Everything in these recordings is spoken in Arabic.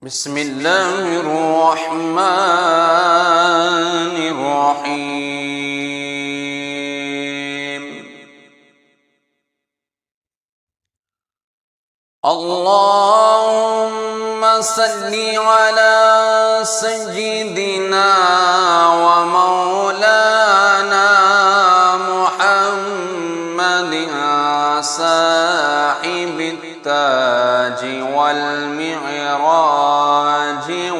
بسم الله الرحمن الرحيم. اللهم صل على سيدنا ومولانا محمد صاحب التاج والمعراج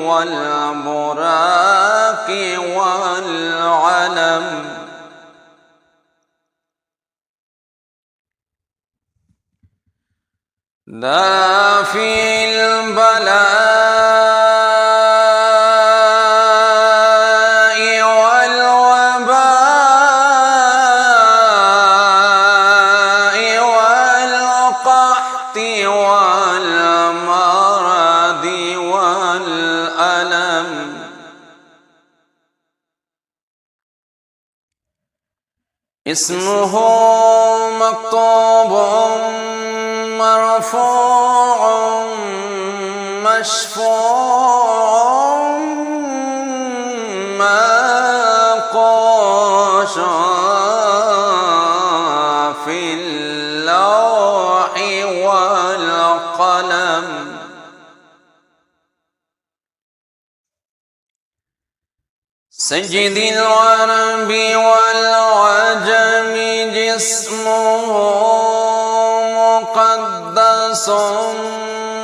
والبراق والعلم، دافع البلاء والوباء والقحط والمرض والألم، اسمه مكتوب مرفوع مشفوع منقوش في اللوح والقلم، سيد العرب والعجم جسمه مقدس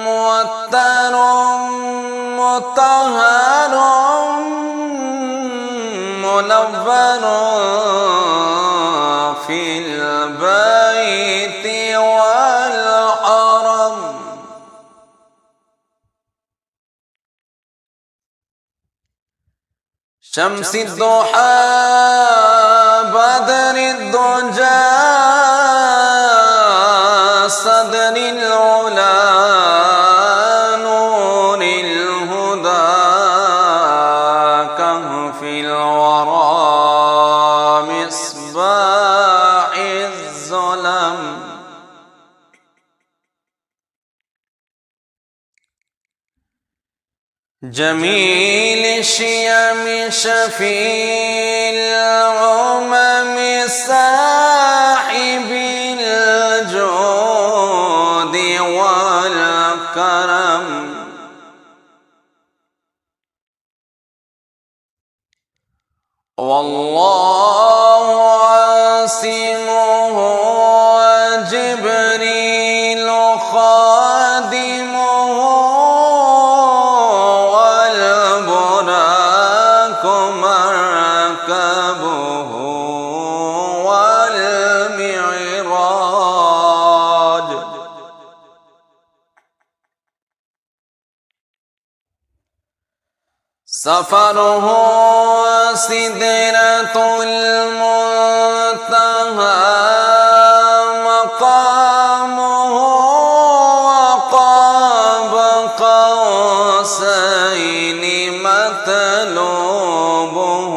موتر مطهر منور في البيت والحرم، شمس الضحى بدر الدجى صدر العلا نور الهدى كهف الورى مصباح الظلم، جميل الشيم شفيع الأمم صاحب الجود والكرم، والله عاصمه وجبريل خادمه والبراق مركبه والمعراج، سفره سدرة المنتهى مقامه وقاب قوسين مطلوبه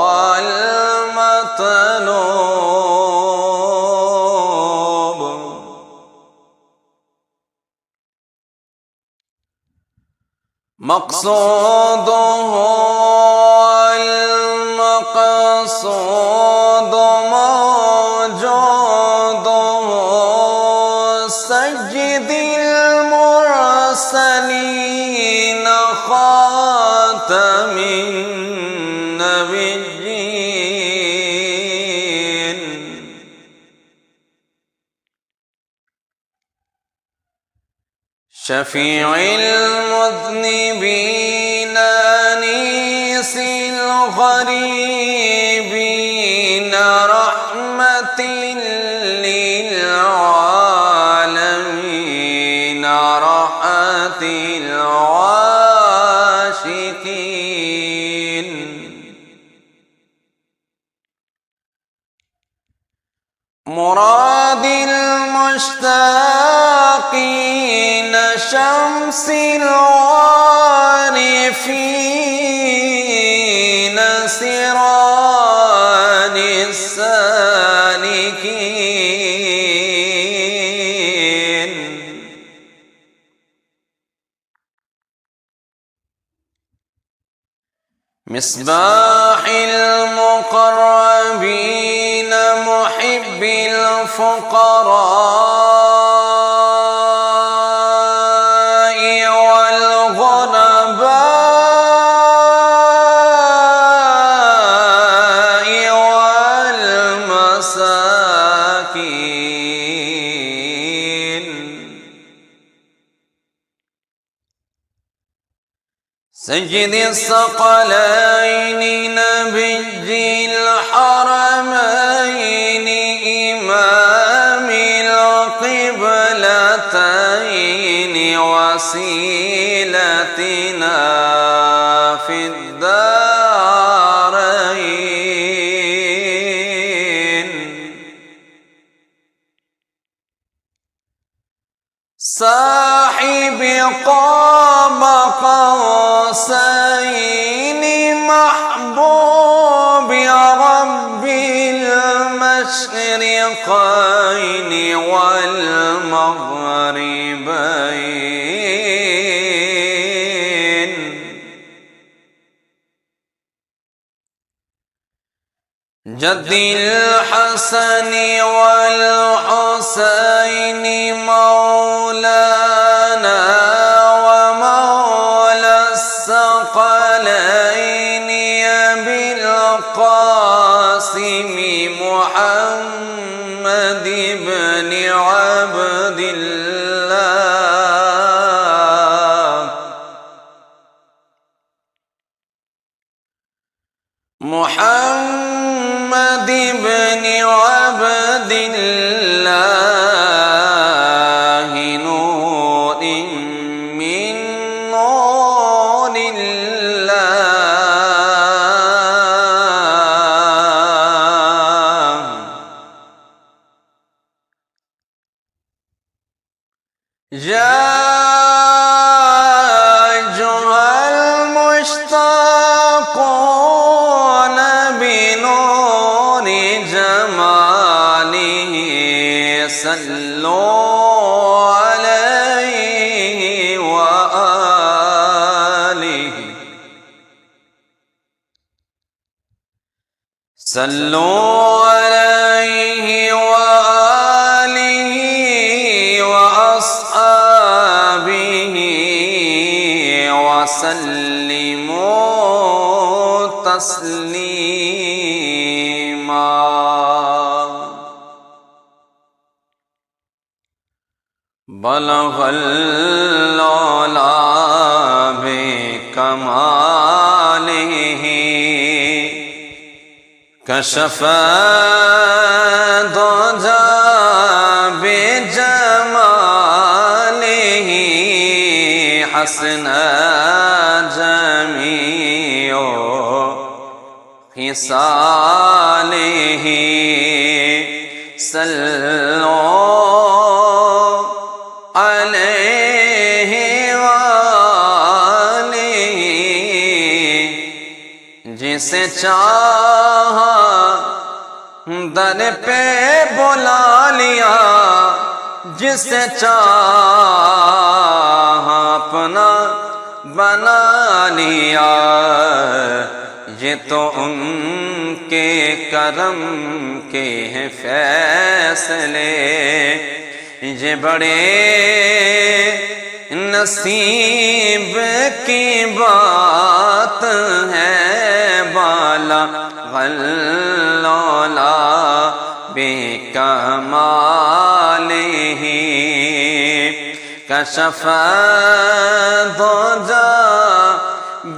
والمطلوب، مقصوده المقصود موجوده سيد المرسلين خاتم النبيين، شفيع المذنبين أنيس الغريبين رحمة للعالمين راحة العاشقين، مراد المشتاقين شمس العارفين سراج السالكين، مصباح المقربين محب الفقراء والغرباء والمساكين سيد الثقلين نبي الحرمين إمام القبلتين وسيلتنا في الدارين صاحب قام قوسين محبوب رب المشرقين والمغربين جد الحسن والحسين مولانا ومولى الثقلين أبي القاسم محمد بن عبد الله محمد بن عبد الله نور من نور الله أيها المشتاقون بنور جماله صلوا عليه وآله صلوا عليه وآله وأصحابه وسلموا تسليما بلغ العلا بكماله كشف الضجى بجماله حسن جميع خصاله صلوا عليه وآله जिसे चाहा दर पे बुला लिया जिसे चाहा अपना बना लिया ये तो उनके करम के हैं फैसले ये बड़े नसीब की बात है बाला गल्लौला बेकमालिही कशफ दुजा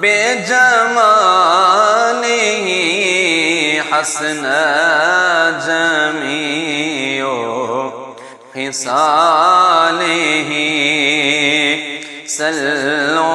बेजमालिही हसन जमीओ खिसालिही सल्लो